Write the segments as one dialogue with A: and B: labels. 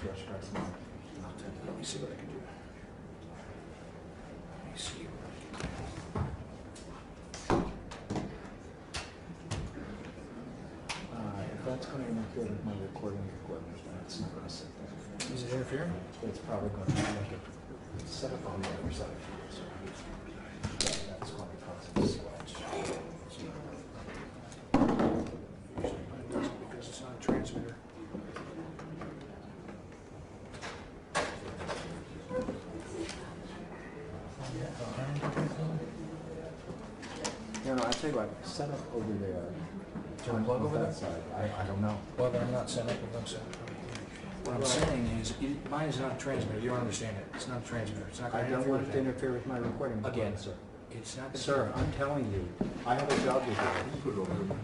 A: brush strikes.
B: Let me see what I can do. Let me see what I can do.
A: If that's going to interfere with my recording equipment, then it's not going to sit there.
B: Is it interfering?
A: It's probably going to make it set up on the other side. So yeah, that's going to cause it to switch.
B: Because it's not a transmitter.
A: No, I tell you what, set up over there.
B: Turn plug over
A: that
B: there?
A: side. I don't know.
B: Well, then I'm not set up with them set up. What I'm saying is, mine is not a transmitter. You don't understand it. It's not a transmitter. It's not going
A: I
B: to
A: don't
B: interfere
A: want
B: with
A: it to
B: that.
A: interfere with my recording
B: Again,
A: equipment, sir.
B: It's not.
A: Sir, I'm telling you, I have a job to do.
C: Put it over here.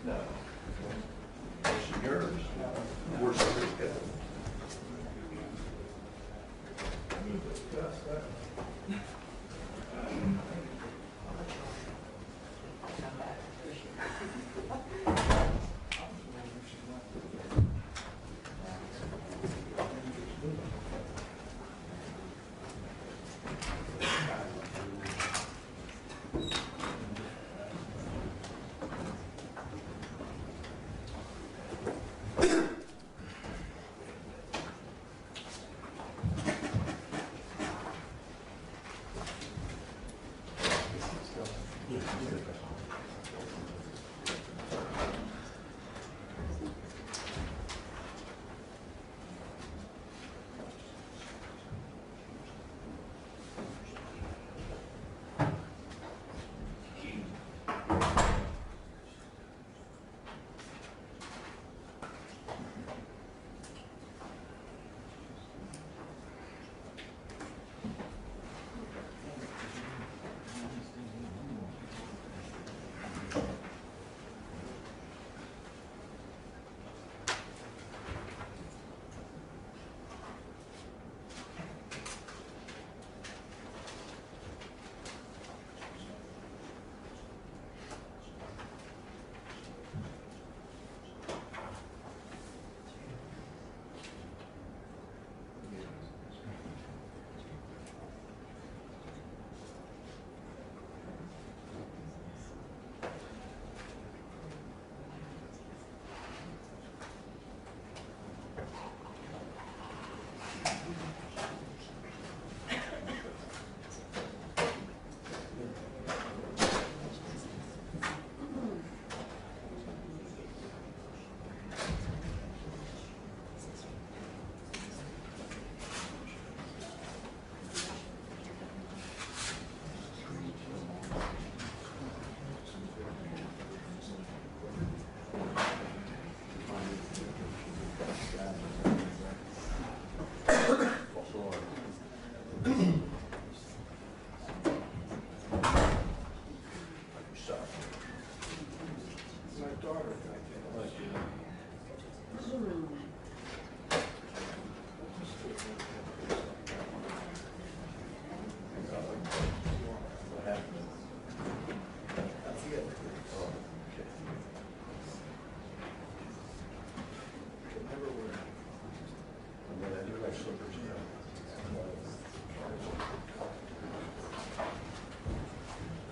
C: No. It's yours. We're certificate.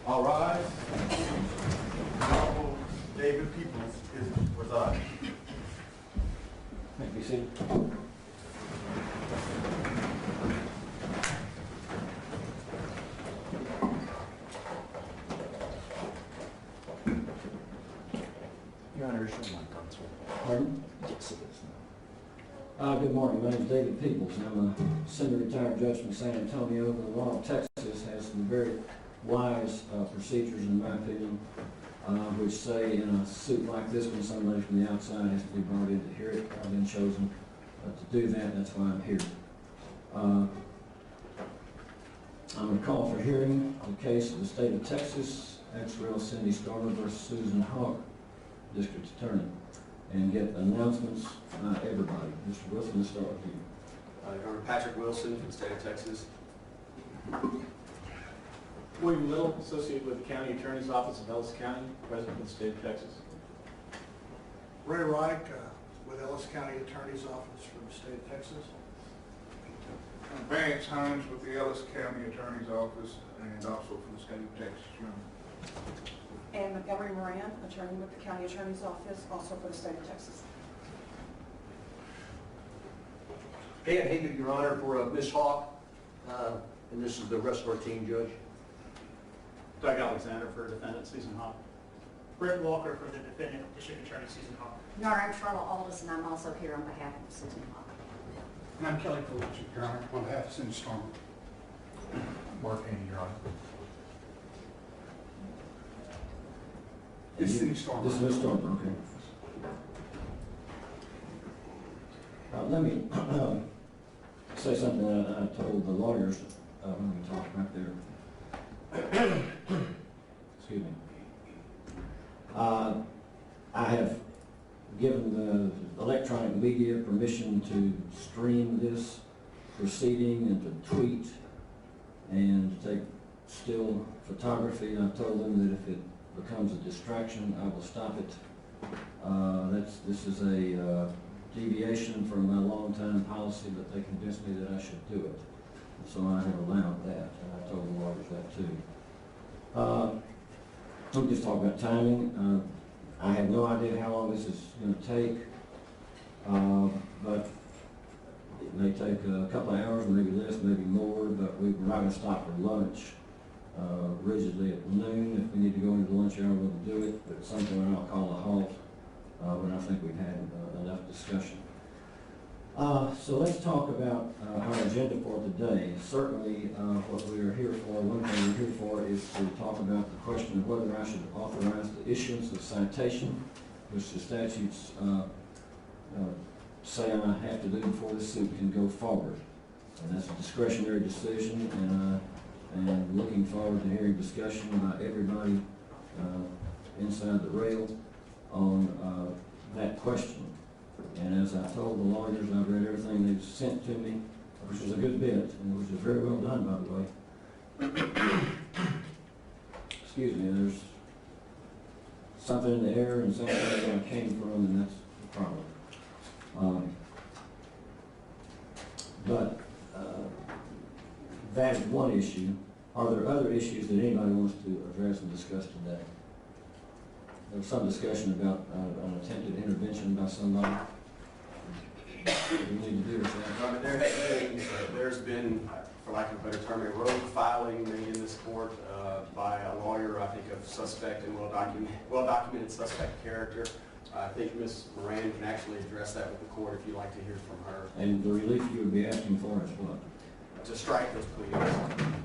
C: All right. Honorable David Peoples is with us.
A: May be seated. Your Honor, is your mic on, sir?
D: Pardon?
A: Yes, it is
D: Good morning. My name is David Peoples, and I'm a semi-retired judge from San Antonio. The law of Texas has some very wise procedures, in my opinion, which say in a suit like this, when somebody from the outside has to be brought in to hear it, I've been chosen to do that. That's why I'm here. I'm going to call for hearing the case of the state of Texas, ex-rel Cindy Stormer versus Susan Hawk, District Attorney, and get announcements by everybody. Mr. Wilson, let's start with you.
E: Your Honor, Patrick Wilson from the state of Texas.
F: William Little, associated with the County Attorney's Office of Ellis County, President of the state of Texas.
G: Ray Reich, with Ellis County Attorney's Office for the state of Texas.
H: Vance Hines with the Ellis County Attorney's Office and also from the state of Texas, Your Honor.
I: And Montgomery Moran, attorney with the County Attorney's Office, also for the state of Texas.
C: Dan Hagan, Your Honor, for Ms. Hawk, and this is the rest of our team, Judge.
F: Doug Alexander for defendant Susan Hawk.
J: Brett Walker for the defendant, District Attorney Susan Hawk.
K: Your Honor, I'm Charlotte Aldis, and I'm also here on behalf of Susan Hawk.
H: And I'm Kelly Coolidge, Your Honor, on behalf of Cindy Stormer.
B: Mark Haney, Your Honor.
H: It's Cindy Stormer.
D: This is Ms. Stormer, okay. Let me say something that I told the lawyers when we talked back there. Excuse me. I have given the electronic media permission to stream this proceeding and to tweet and to take still photography. I've told them that if it becomes a distraction, I will stop it. This is a deviation from my long-time policy, but they convinced me that I should do it. So I have allowed that, and I told the lawyers that too. Let me just talk about timing. I have no idea how long this is going to take, but it may take a couple of hours, maybe less, maybe more, but we're not going to stop for lunch rigidly at noon. If we need to go into the lunch hour, we'll do it, but at some point I'll call a halt when I think we've had enough discussion. So let's talk about our agenda for today. Certainly what we are here for, one thing we're here for is to talk about the question of whether I should authorize the issuance of citation, which the statutes say I have to do before this suit can go forward. And that's a discretionary decision, and looking forward to hearing discussion by everybody inside the rail on that question. And as I told the lawyers, I've read everything they've sent to me, which was a good bit, and which was very well done, by the way. Excuse me, there's something in the air and something where I came from, and that's the problem. But that is one issue. Are there other issues that anybody wants to address and discuss today? There was some discussion about an attempted intervention by somebody. What do you need to do with that?
E: There's been, for lack of a better term, a rogue filing made in this court by a lawyer, I think, of suspect and well-documented suspect character. I think Ms. Moran can actually address that with the court if you'd like to hear from her.
D: And the relief you would be asking for is what?
E: To strike those pleas.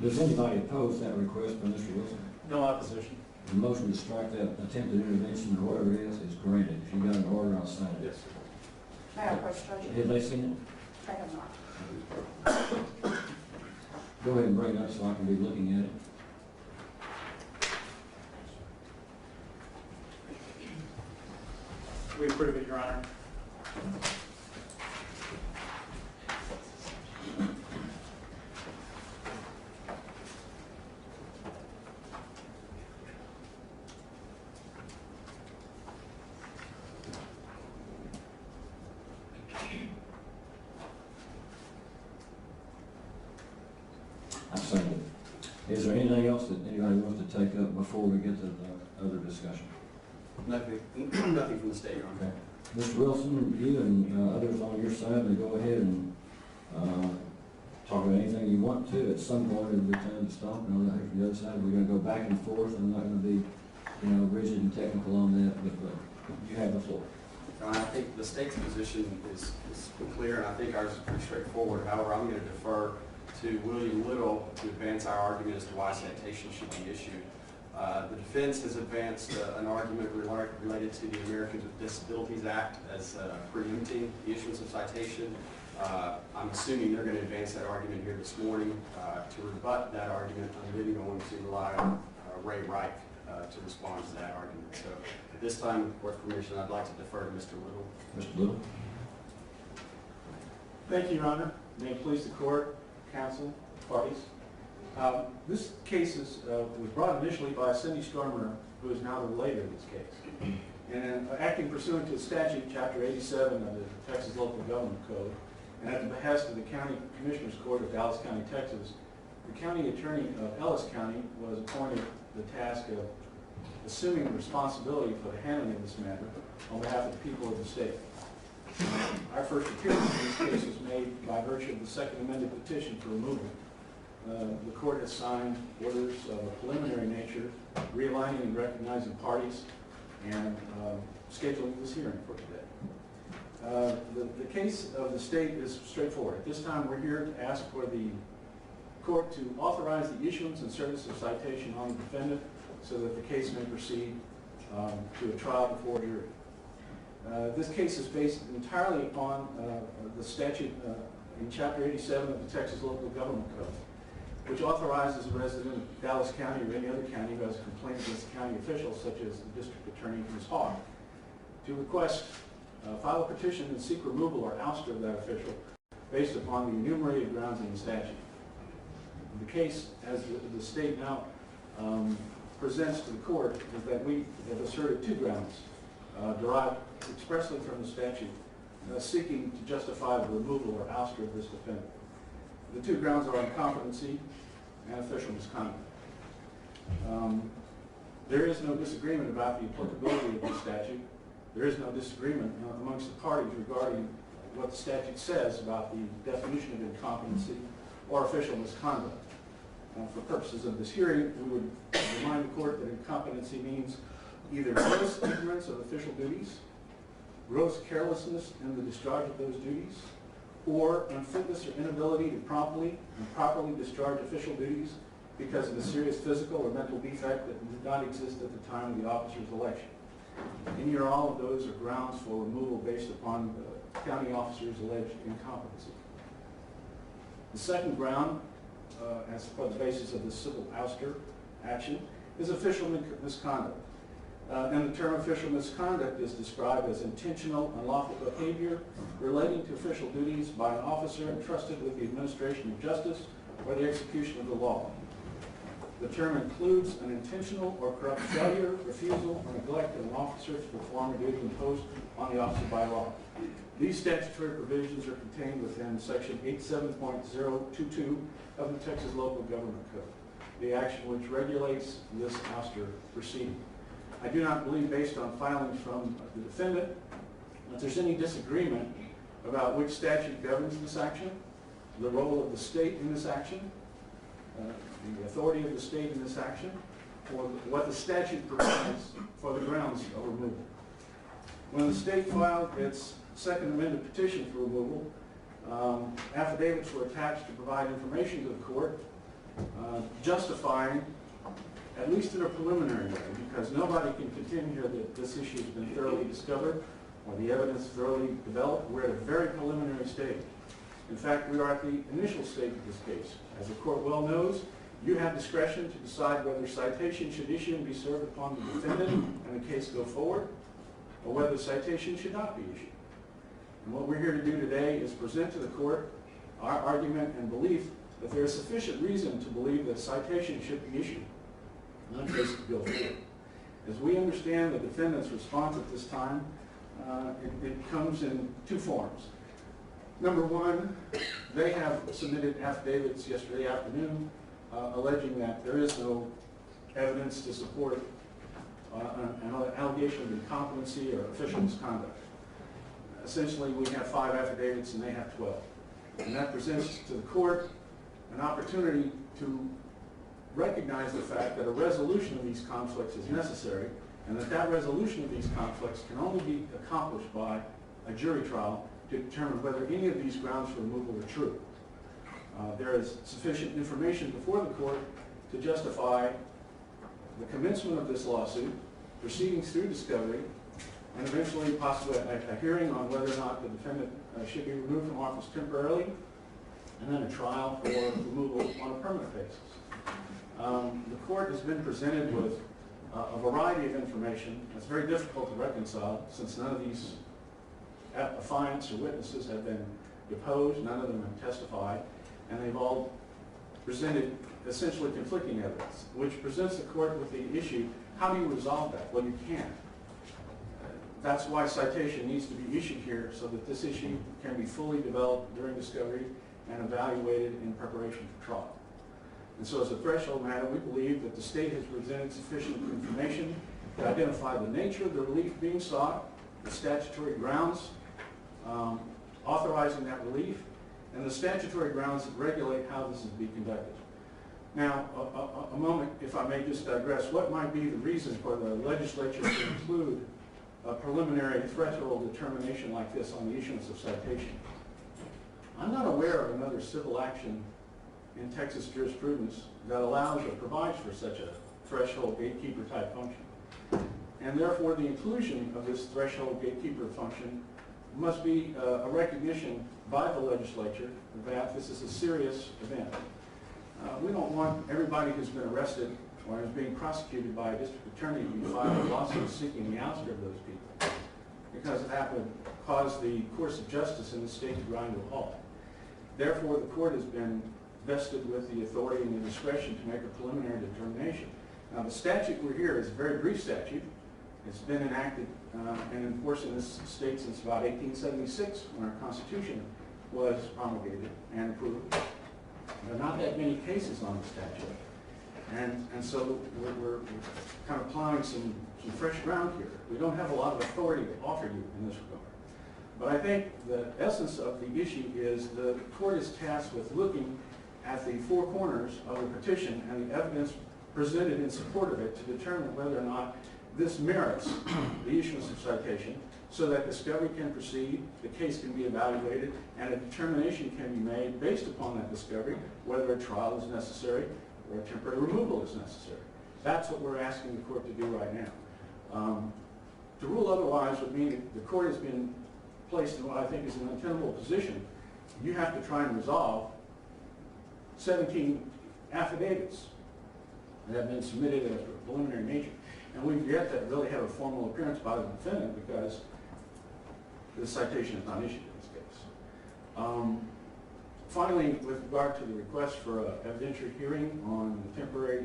D: Does anybody oppose that request by Mr. Wilson?
F: No opposition.
D: The motion to strike that attempted intervention or whatever it is granted. If you got an order, I'll sign it.
E: Yes, sir.
I: May I approach Judge?
D: Have they seen
I: I have not.
D: it? Go ahead and bring it up so I can be looking at it.
J: We approve it, Your Honor.
D: I've signed it. Is there anything else that anybody wants to take take up before we get to the other discussion?
E: Nothing, nothing from the state, Your Honor.
D: Okay. Mr. Wilson, you and others on your side, to go ahead and talk about anything you want to. At some point, it'll be time to stop. And on the other side, we're going to go back and forth. I'm not going to be, rigid and technical on that, but you have the floor.
E: I think the state's position is clear, and I think ours is pretty straightforward. However, I'm going to defer to William Little to advance our argument as to why citation should be issued. The defense has advanced an argument related to the Americans with Disabilities Act as preempting the issuance of citation. I'm assuming they're going to advance that argument here this morning. To rebut that argument, I'm really going to rely on Ray Reich to respond to that argument. So at this time, with court permission, I'd like to defer to Mr. Little.
D: Mr. Little.
F: Thank you, Your Honor. May it please the court, counsel, parties. This case was brought initially by Cindy Stormer, who is now the relator of this case. And acting pursuant to statute, Chapter 87 of the Texas Local Government Code, and at the behest of the County Commissioners Court of Dallas County, Texas, the county attorney of Ellis County was appointed the task of assuming the responsibility for the handling of this matter on behalf of the people of the state. Our first appearance in this case was made by virtue of the second amended petition for removal. The court has signed orders of a preliminary nature, realigning and recognizing parties, and scheduling this hearing for today. The case of the state is straightforward. At this time, we're here to ask for the court to authorize the issuance and service of citation on the defendant so that the case may proceed to a trial before a jury. This case is based entirely on the statute in Chapter 87 of the Texas Local Government Code, which authorizes a resident of Dallas County or any other county who has a complaint against a county official, such as the district attorney, Ms. Hogg, to request, file a petition and seek removal or ouster of that official based upon the enumerated grounds in the statute. The case, as the state now presents to the court, is that we have asserted two grounds derived expressly from the statute, seeking to justify the removal or ouster of this defendant. The two grounds are incompetency and official misconduct. There is no disagreement about the applicability of the statute. There is no disagreement amongst the parties regarding what the statute says about the definition of incompetency or official misconduct. For purposes of this hearing, we would remind the court that incompetency means either gross ignorance of official duties, gross carelessness in the discharge of those duties, or unfitness or inability to promptly and properly discharge official duties because of a serious physical or mental defect that did not exist at the time of the officer's election. Any or all of those are grounds for removal based upon the county officer's alleged incompetency. The second ground, as for the basis of the civil ouster action, is official misconduct. And the term official misconduct is described as intentional unlawful behavior relating to official duties by an officer entrusted with the administration of justice or the execution of the law. The term includes an intentional or corrupt failure, refusal, or neglect of an officer to perform a duty imposed on the officer by law. These statutory provisions are contained within Section 87.022 of the Texas Local Government Code, the action which regulates this ouster proceeding. I do not believe, based on filings from the defendant, that there's any disagreement about which statute governs this action, the role of the state in this action, the authority of the state in this action, or what the statute provides for the grounds of removal. When the state filed its second amended petition for removal, affidavits were attached to provide information to the court justifying, at least in a preliminary way, because nobody can contend here that this issue has been thoroughly discovered or the evidence thoroughly developed. We're at a very preliminary stage. In fact, we are at the initial stage of this case. As the court well knows, you have discretion to decide whether citation should issue and be served upon the defendant and the case go forward, or whether citation should not be issued. And what we're here to do today is present to the court our argument and belief that there is sufficient reason to believe that citation should be issued, not just to go forward. As we understand the defendant's response at this time, it comes in two forms. Number one, they have submitted affidavits yesterday afternoon alleging that there is no evidence to support an allegation of incompetency or official misconduct. Essentially, we have 5 affidavits and they have 12. And that presents to the court an opportunity to recognize the fact that a resolution of these conflicts is necessary, and that resolution of these conflicts can only be accomplished by a jury trial to determine whether any of these grounds for removal are true. There is sufficient information before the court to justify the commencement of this lawsuit, proceedings through discovery, and eventually possibly a hearing on whether or not the defendant should be removed from office temporarily, and then a trial for removal on a permanent basis. The court has been presented with a variety of information that's very difficult to reconcile, since none of these affiants or witnesses have been deposed, none of them have testified, and they've all presented essentially conflicting evidence, which presents the court with the issue, how do you resolve that? Well, you can't. That's why citation needs to be issued here, so that this issue can be fully developed during discovery and evaluated in preparation for trial. And so as a threshold matter, we believe that the state has presented sufficient information to identify the nature of the relief being sought, the statutory grounds authorizing that relief, and the statutory grounds that regulate how this is to be conducted. Now, a moment, if I may just digress, what might be the reason for the legislature to include a preliminary threshold determination like this on the issuance of citation? I'm not aware of another civil action in Texas jurisprudence that allows or provides for such a threshold gatekeeper type function. And therefore, the inclusion of this threshold gatekeeper function must be a recognition by the legislature that this is a serious event. We don't want everybody who's been arrested or is being prosecuted by a district attorney to file a lawsuit seeking the ouster of those people, because that would cause the course of justice in the state to grind to a halt. Therefore, the court has been vested with the authority and the discretion to make a preliminary determination. Now, the statute we're here is a very brief statute. It's been enacted and enforced in this state since about 1876, when our Constitution was promulgated and approved. There are not that many cases on the statute. And so we're kind of plowing some fresh ground here. We don't have a lot of authority to offer you in this regard. But I think the essence of the issue is the court is tasked with looking at the 4 corners of the petition and the evidence presented in support of it to determine whether or not this merits the issuance of citation, so that discovery can proceed, the case can be evaluated, and a determination can be made based upon that discovery whether a trial is necessary or a temporary removal is necessary. That's what we're asking the court to do right now. To rule otherwise would mean that the court has been placed in what I think is an untenable position. You have to try and resolve 17 affidavits that have been submitted as a preliminary nature. And we've yet to really have a formal appearance by the defendant, because the citation is not issued in this case. Finally, with regard to the request for an evidentiary hearing on the temporary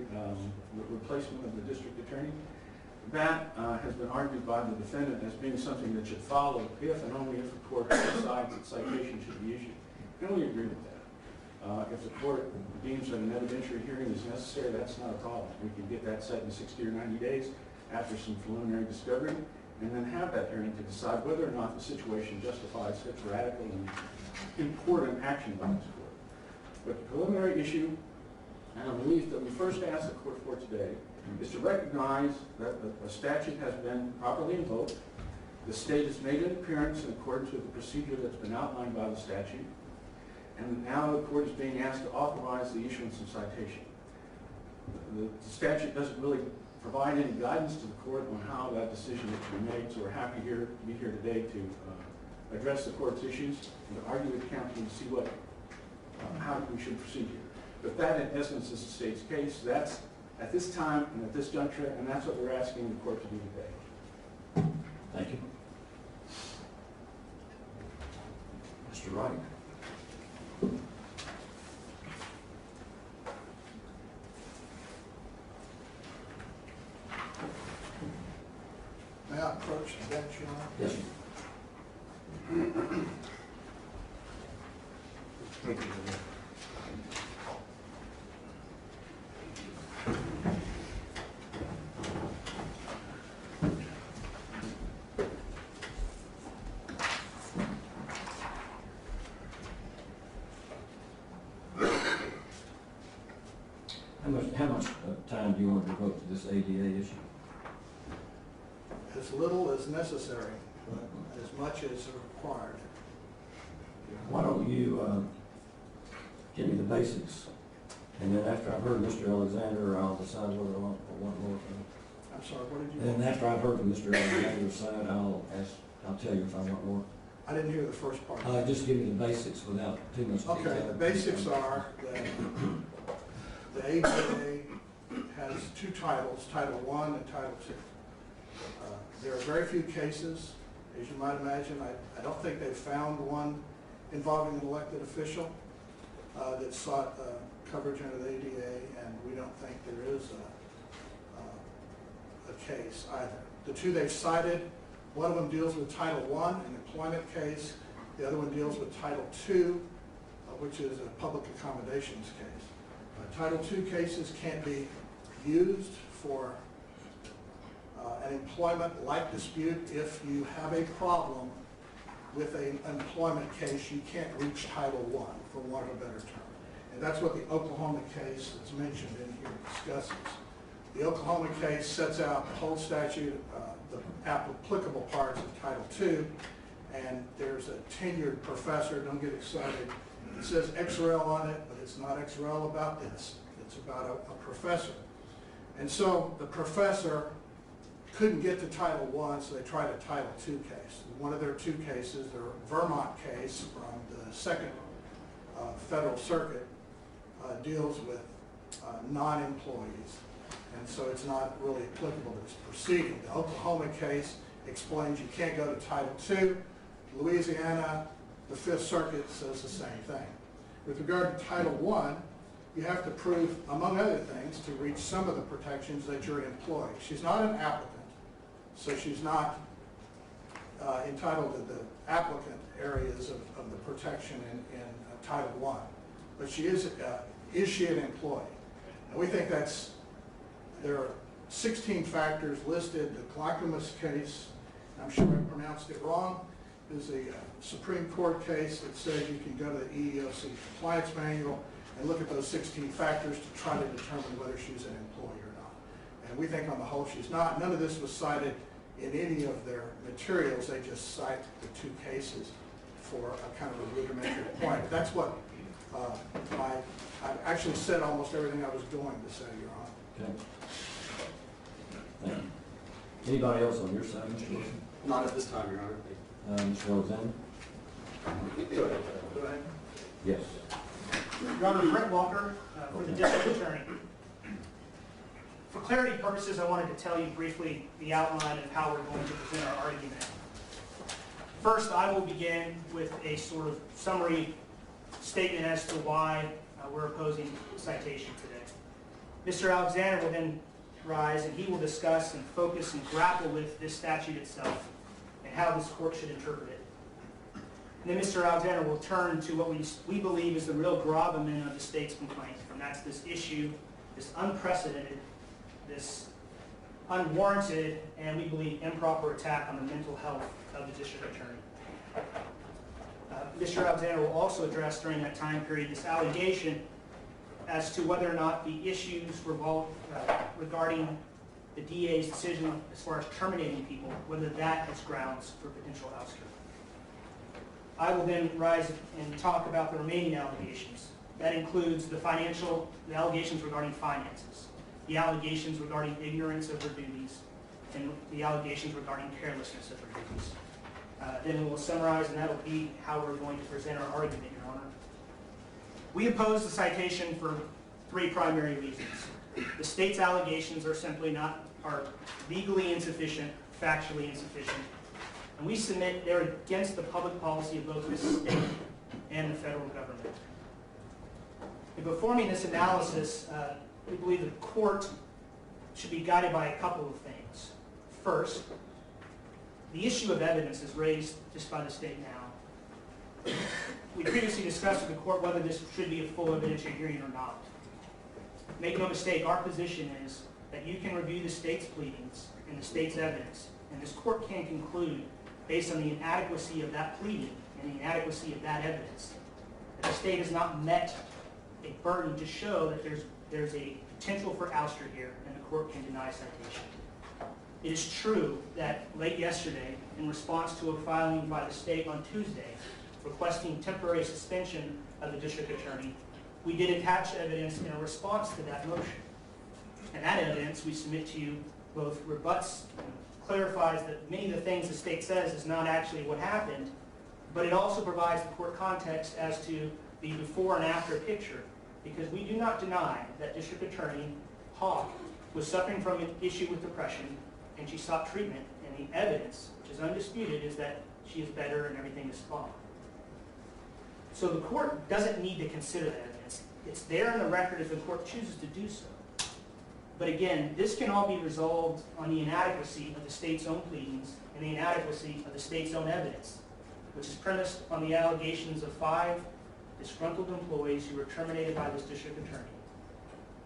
F: replacement of the district attorney, that has been argued by the defendant as being something that should follow if and only if the court decides that citation should be issued. And we agree with that. If the court deems that an evidentiary hearing is necessary, that's not a problem. We can get that set in 60 or 90 days after some preliminary discovery, and then have that hearing to decide whether or not the situation justifies such radical and important action by this court. But the preliminary issue, and a relief that we first asked the court for today, is to recognize that a statute has been properly invoked. The state has made an appearance in accordance with the procedure that's been outlined by the statute. And now the court is being asked to authorize the issuance of citation. The statute doesn't really provide any guidance to the court on how that decision is to be made, so we're happy to be here today to address the court's issues and to argue with counsel to see how we should proceed here. But that, in essence, is the state's case. That's at this time and at this juncture, and that's what we're asking the court to do today.
D: Thank you. Mr. Wright.
G: May I approach the bench, Your Honor?
D: Yes, sir.
A: Thank you.
D: do you want to devote to this ADA issue?
G: As little as necessary, but as much as required.
D: Why don't you give me the basics, and then after I've heard Mr. Alexander, I'll decide whether I want more.
G: I'm sorry, what did you
D: And
G: want?
D: then after I've heard from Mr. Alexander's side, I'll tell you if I want more.
G: I didn't hear the first part.
D: Just give me the basics without too much detail.
G: Okay, the basics are that the ADA has two titles, Title I and Title II. There are very few cases, as you might imagine. I don't think they've found one involving an elected official that sought coverage under the ADA, and we don't think there is a case either. The two they've cited, one of them deals with Title I, an employment case. The other one deals with Title II, which is a public accommodations case. Title II cases can't be used for an employment-like dispute. If you have a problem with an employment case, you can't reach Title I, for want of a better term. And that's what the Oklahoma case that's mentioned in here discusses. The Oklahoma case sets out the whole statute, the applicable parts of Title II, and there's a tenured professor, don't get excited, it says XRL on it, but it's not XRL about this. It's about a professor. And so the professor couldn't get to Title I, so they tried a Title II case. One of their two cases, their Vermont case from the Second Federal Circuit, deals with non-employees, and so it's not really applicable to this proceeding. The Oklahoma case explains you can't go to Title II. Louisiana, the Fifth Circuit says the same thing. With regard to Title I, you have to prove, among other things, to reach some of the protections that you're an employee. She's not an applicant, so she's not entitled to the applicant areas of the protection in Title I. But she is she an employee? And we think there are 16 factors listed. The Clackamas case, I'm sure I pronounced it wrong, is a Supreme Court case that says you can go to the EEOC compliance manual and look at those 16 factors to try to determine whether she's an employee or not. And we think on the whole she's not. None of this was cited in any of their materials. They just cite the two cases for a kind of a rudimentary point. That's what I've actually said almost everything I was going to say, Your Honor.
D: Okay. Thank you. Anybody else on your side, Mr. Wilson?
E: Not at this time, Your Honor.
D: Mr. Alexander?
C: Go ahead.
G: Go ahead.
D: Yes.
J: Your Honor, Brent Walker for the District Attorney. For clarity purposes, I wanted to tell you briefly the outline of how we're going to present our argument. First, I will begin with a sort of summary statement as to why we're opposing citation today. Mr. Alexander will then rise and he will discuss and focus and grapple with this statute itself and how this court should interpret it. And then Mr. Alexander will turn to what we believe is the real gravamen of the state's complaint, and that's this issue, this unprecedented, this unwarranted, and we believe improper attack on the mental health of the district attorney. Mr. Alexander will also address during that time period this allegation as to whether or not the issues regarding the DA's decision as far as terminating people, whether that is grounds for potential ouster. I will then rise and talk about the remaining allegations. That includes the allegations regarding finances, the allegations regarding ignorance of her duties, and the allegations regarding carelessness of her duties. Then we will summarize, and that will be how we're going to present our argument, Your Honor. We oppose the citation for three primary reasons. The state's allegations are legally insufficient, factually insufficient, and we submit they're against the public policy of both the state and the federal government. In performing this analysis, we believe the court should be guided by a couple of things. First, the issue of evidence is raised just by the state now. We previously discussed with the court whether this should be a full evidentiary hearing or not. Make no mistake, our position is that you can review the state's pleadings and the state's evidence, and this court can conclude, based on the inadequacy of that pleading and the inadequacy of that evidence, that the state has not met a burden to show that there's a potential for ouster here, and the court can deny citation. It is true that late yesterday, in response to a filing by the state on Tuesday requesting temporary suspension of the district attorney, we did attach evidence in a response to that motion. And that evidence we submit to you both rebuts and clarifies that many of the things the state says is not actually what happened, but it also provides the court context as to the before and after picture, because we do not deny that District Attorney Hawk was suffering from an issue with depression and she sought treatment, and the evidence, which is undisputed, is that she is better and everything is fine. So the court doesn't need to consider that evidence. It's there in the record if the court chooses to do so. But again, this can all be resolved on the inadequacy of the state's own pleadings and the inadequacy of the state's own evidence, which is premised on the allegations of 5 disgruntled employees who were terminated by this district attorney.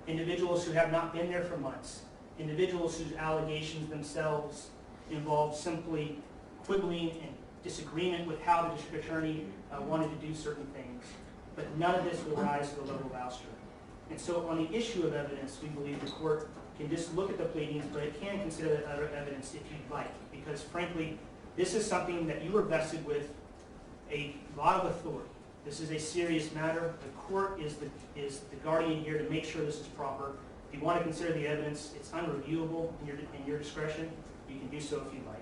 J: Individuals who have not been there for months. Individuals whose allegations themselves involve simply quibbling and disagreement with how the district attorney wanted to do certain things. But none of this will rise to the level of ouster. And so on the issue of evidence, we believe the court can just look at the pleadings, but it can consider that other evidence if you'd like. Because frankly, this is something that you were vested with a lot of authority. This is a serious matter. The court is the guardian here to make sure this is proper. If you want to consider the evidence, it's unreviewable in your discretion. You can do so if you'd like.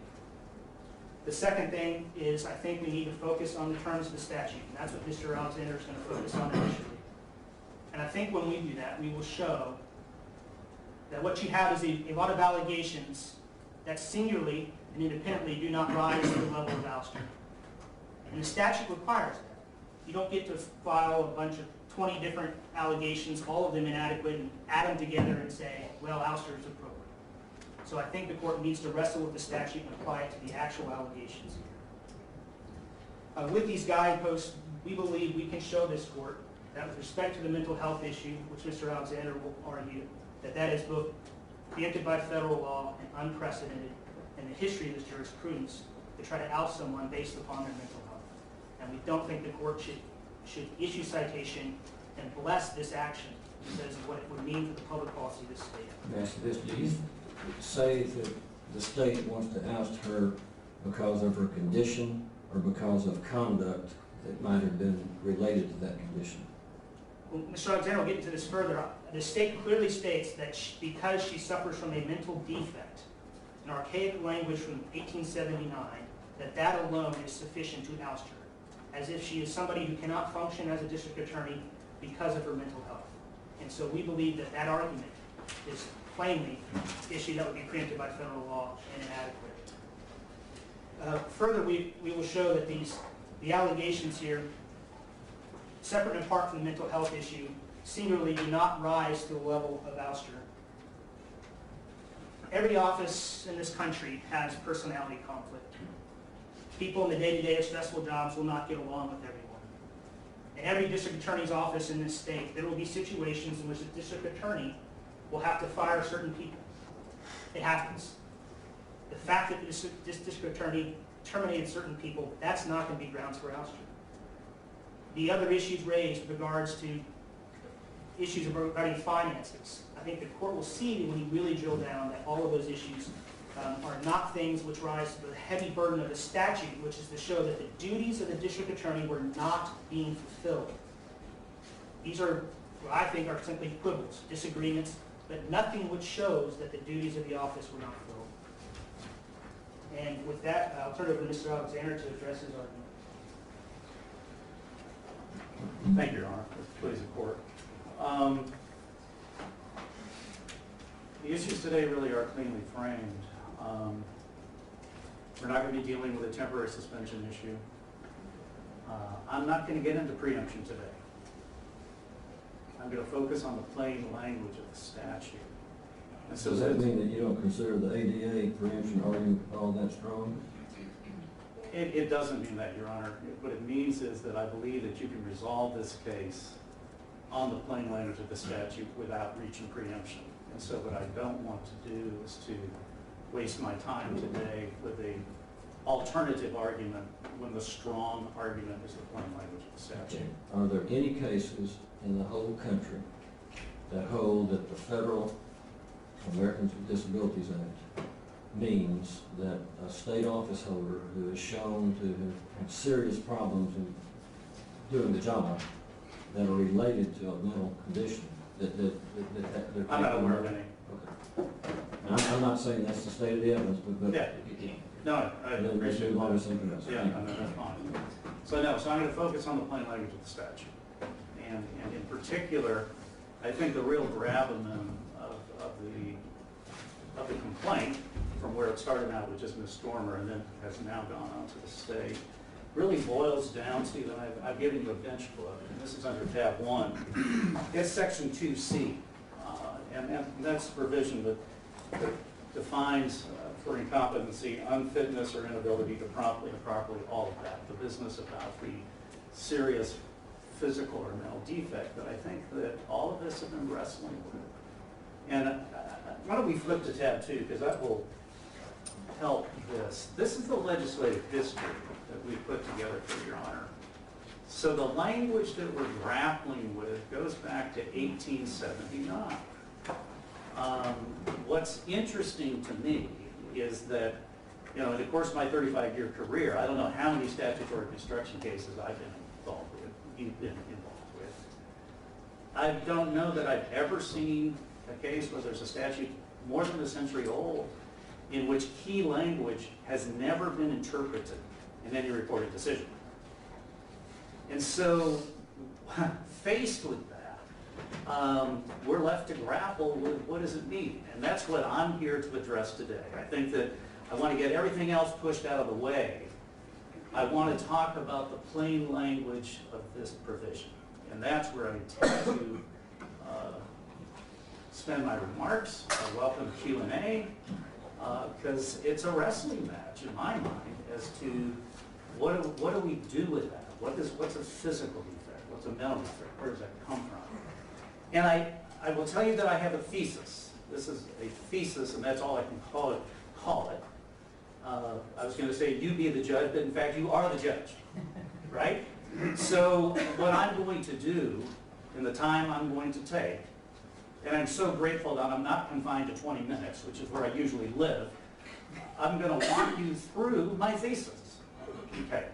J: The second thing is I think we need to focus on the terms of the statute. And that's what Mr. Alexander is going to focus on initially. And I think when we do that, we will show that what you have is a lot of allegations that singularly and independently do not rise to the level of ouster. And the statute requires that. You don't get to file a bunch of 20 different allegations, all of them inadequate, and add them together and say, well, ouster is appropriate. So I think the court needs to wrestle with the statute and apply it to the actual allegations here. With these guideposts, we believe we can show this court that with respect to the mental health issue, which Mr. Alexander will argue, that is both preempted by federal law and unprecedented in the history of this jurisprudence to try to oust someone based upon their mental health. And we don't think the court should issue citation and bless this action because of what it would mean for the public policy of this state.
D: Let me ask you this, do you say that the state wants to oust her because of her condition or because of conduct that might have been related to that condition?
J: Well, Mr. Alexander will get into this further. The state clearly states that because she suffers from a mental defect, an archaic language from 1879, that alone is sufficient to oust her, as if she is somebody who cannot function as a district attorney because of her mental health. And so we believe that argument is plainly an issue that would be preempted by federal law and inadequate. Further, we will show that the allegations here, separate and apart from the mental health issue, singularly do not rise to the level of ouster. Every office in this country has personality conflict. People in the day-to-day of stressful jobs will not get along with everyone. In every district attorney's office in this state, there will be situations in which the district attorney will have to fire certain people. It happens. The fact that this district attorney terminated certain people, that's not going to be grounds for ouster. The other issues raised with regards to issues regarding finances, I think the court will see when you really drill down that all of those issues are not things which rise to the heavy burden of the statute, which is to show that the duties of the district attorney were not being fulfilled. These are what I think are simply quibbles, disagreements, but nothing which shows that the duties of the office were not fulfilled. And with that, I'll turn it over to Mr. Alexander to address his argument.
F: Thank you, Your Honor. Please, the court. The issues today really are cleanly framed. We're not going to be dealing with a temporary suspension issue. I'm not going to get into preemption today. I'm going to focus on the plain language of the statute. And so
D: does that mean that you don't consider the ADA preemption argument all that strong?
F: It doesn't mean that, Your Honor. What it means is that I believe that you can resolve this case on the plain language of the statute without reaching preemption. And so what I don't want to do is to waste my time today with an alternative argument when the strong argument is the plain language of the statute.
D: Are there any cases in the whole country that hold that the federal Americans with Disabilities Act means that a state office holder who is shown to have had serious problems in doing the job that are related to a mental condition, that
F: I'm not aware of any.
D: Okay. And I'm not saying that's the state of the evidence, but
F: Yeah. No, I
D: then let's
F: appreciate
D: move on to
F: that.
D: something else.
F: Yeah, no, that's fine. So no, so I'm going to focus on the plain language of the statute. And in particular, I think the real gravamen of the complaint, from where it started out with just Ms. Stormer and then has now gone on to the state, really boils down to, and I've given you a bench book, and this is under tab 1. It's section 2C. And that's the provision that defines for incompetency, unfitness or inability to promptly and properly, all of that, the business about the serious physical or mental defect that I think that all of us have been wrestling with. And why don't we flip to tab 2, because that will help this. This is the legislative history that we put together for your honor. So the language that we're grappling with goes back to 1879. What's interesting to me is that, you know, in the course of my 35-year career, I don't know how many statutory construction cases I've been involved with, you've been involved with. I don't know that I've ever seen a case where there's a statute more than a century old in which key language has never been interpreted in any reported decision. And so, faced with that, we're left to grapple with what does it mean? And that's what I'm here to address today. I think that I want to get everything else pushed out of the way. I want to talk about the plain language of this provision. And that's where I intend to spend my remarks. I welcome Q&A, because it's a wrestling match in my mind as to what do we do with that? What's a physical defect? What's a mental defect? Where does that come from? And I will tell you that I have a thesis. This is a thesis, and that's all I can call it. I was going to say you be the judge, but in fact you are the judge, right? So what I'm going to do in the time I'm going to take, and I'm so grateful that I'm not confined to 20 minutes, which is where I usually live, I'm going to walk you through my thesis. Okay.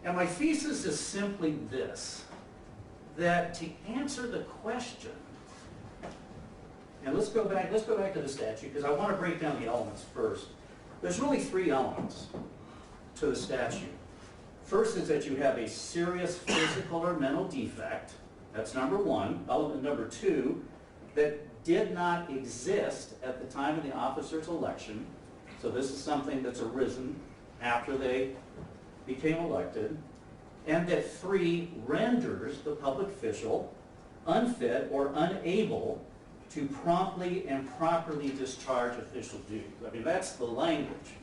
F: And my thesis is simply this, that to answer the question, and let's go back to the statute, because I want to break down the elements first. There's really 3 elements to the statute. First is that you have a serious physical or mental defect. That's number 1. Element number 2, that did not exist at the time of the officer's election. So this is something that's arisen after they became elected. And that 3, renders the public official unfit or unable to promptly and properly discharge official duties. I mean, that's the language.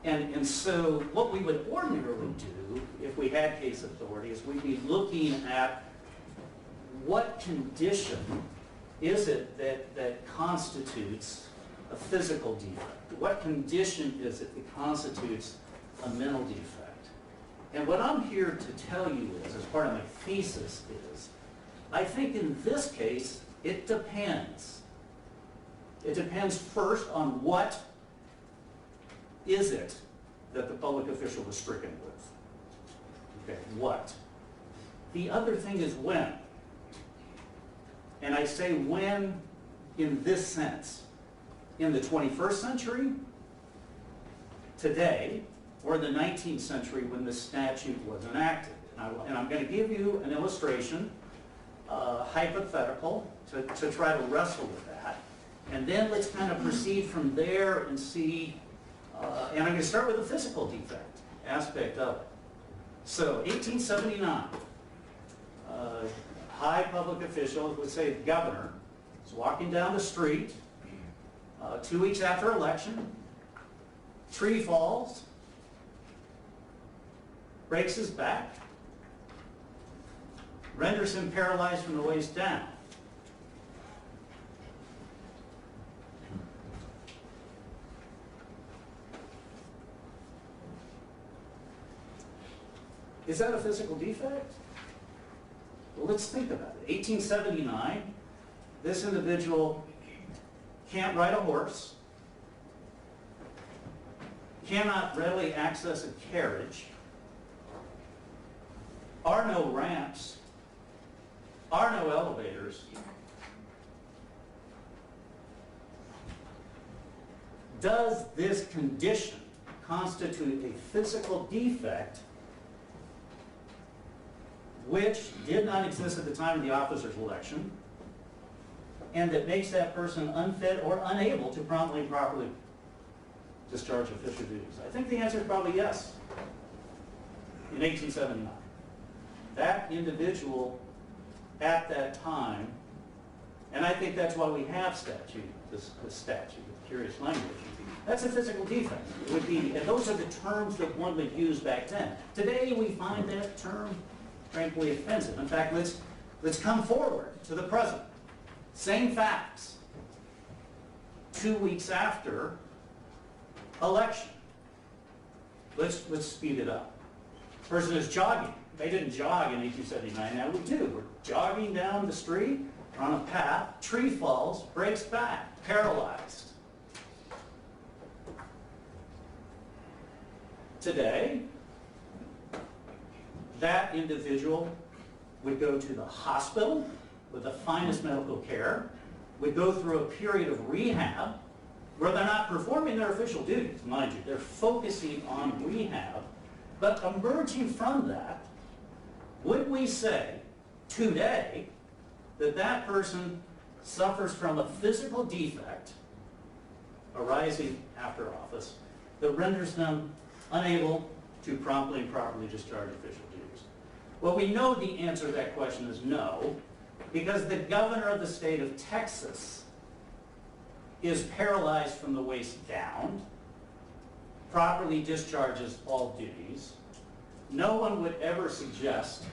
F: And so what we would ordinarily do if we had case authority is we'd be looking at what condition is it that constitutes a physical defect? What condition is it that constitutes a mental defect? And what I'm here to tell you is, as part of my thesis, is I think in this case, it depends. It depends first on what is it that the public official was stricken with. Okay, what? The other thing is when. And I say when in this sense. In the 21st century, today, or in the 19th century when the statute was enacted. And I'm going to give you an illustration, hypothetical, to try to wrestle with that. And then let's kind of proceed from there and see, and I'm going to start with the physical defect aspect of it. So 1879, high public official, let's say the governor, is walking down the street 2 weeks after election, tree falls, breaks his back, renders him paralyzed from the waist down. Is that a physical defect? Well, let's think about it. 1879,
L: this individual can't ride a horse, cannot readily access a carriage, are no ramps, are no elevators, does this condition constitute a physical defect which did not exist at the time of the officer's election, and that makes that person unfit or unable to promptly and properly discharge official duties? I think the answer is probably yes. In 1879. That individual at that time, and I think that's why we have this statute with curious language, that's a physical defect. It would be, and those are the terms that one would use back then. Today we find that term frankly offensive. In fact, let's come forward to the present. Same facts. 2 weeks after election. Let's speed it up. Person is jogging. They didn't jog in 1879, now we do. We're jogging down the street, on a path, tree falls, breaks back, paralyzed. Today, that individual would go to the hospital with the finest medical care, would go through a period of rehab where they're not performing their official duties, mind you, they're focusing on rehab, but emerging from that, would we say today that that person suffers from a physical defect arising after office that renders them unable to promptly and properly discharge official duties? Well, we know the answer to that question is no, because the governor of the state of Texas is paralyzed from the waist down, properly discharges all duties. No one would ever suggest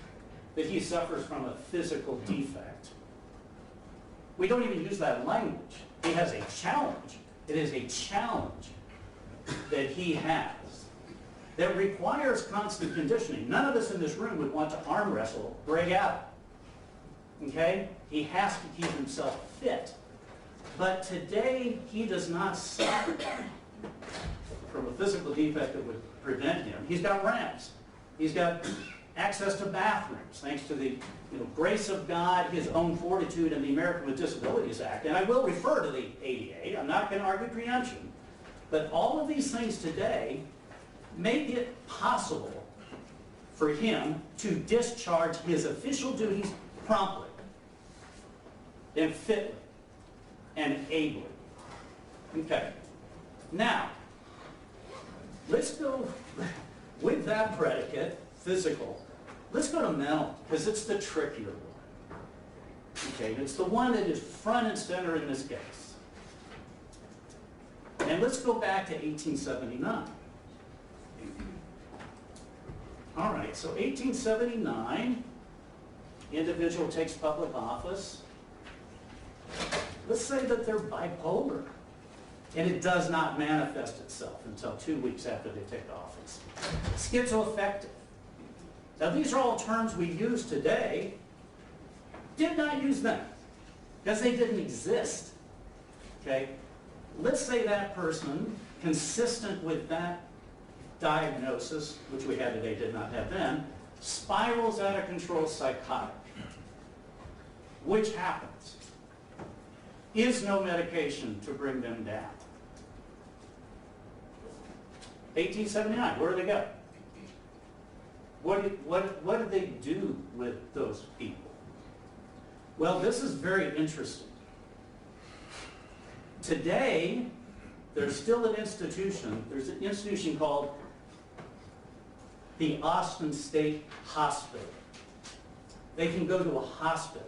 L: that he suffers from a physical defect. We don't even use that language. He has a challenge. It is a challenge that he has that requires constant conditioning. None of us in this room would want to arm wrestle Greg out. Okay? He has to keep himself fit. But today, he does not suffer from a physical defect that would prevent him. He's got ramps. He's got access to bathrooms, thanks to the grace of God, his own fortitude, and the American with Disabilities Act. And I will refer to the ADA. I'm not going to argue preemption. But all of these things today make it possible for him to discharge his official duties promptly and fitly and ably. Okay. Now, let's go with that predicate, physical. Let's go to mental, because it's the trickier one. Okay, and it's the one that is front and center in this case. And let's go back to 1879. All right, so 1879, individual takes public office. Let's say that they're bipolar, and it does not manifest itself until 2 weeks after they take office. Schizoaffective. Now, these are all terms we use today. Did not use them, because they didn't exist. Okay? Let's say that person, consistent with that diagnosis, which we had today, did not have then, spirals out of control psychotic. Which happens? Is no medication to bring them down. 1879, where do they go? What did they do with those people? Well, this is very interesting. Today, there's still an institution. There's an institution called the Austin State Hospital. They can go to a hospital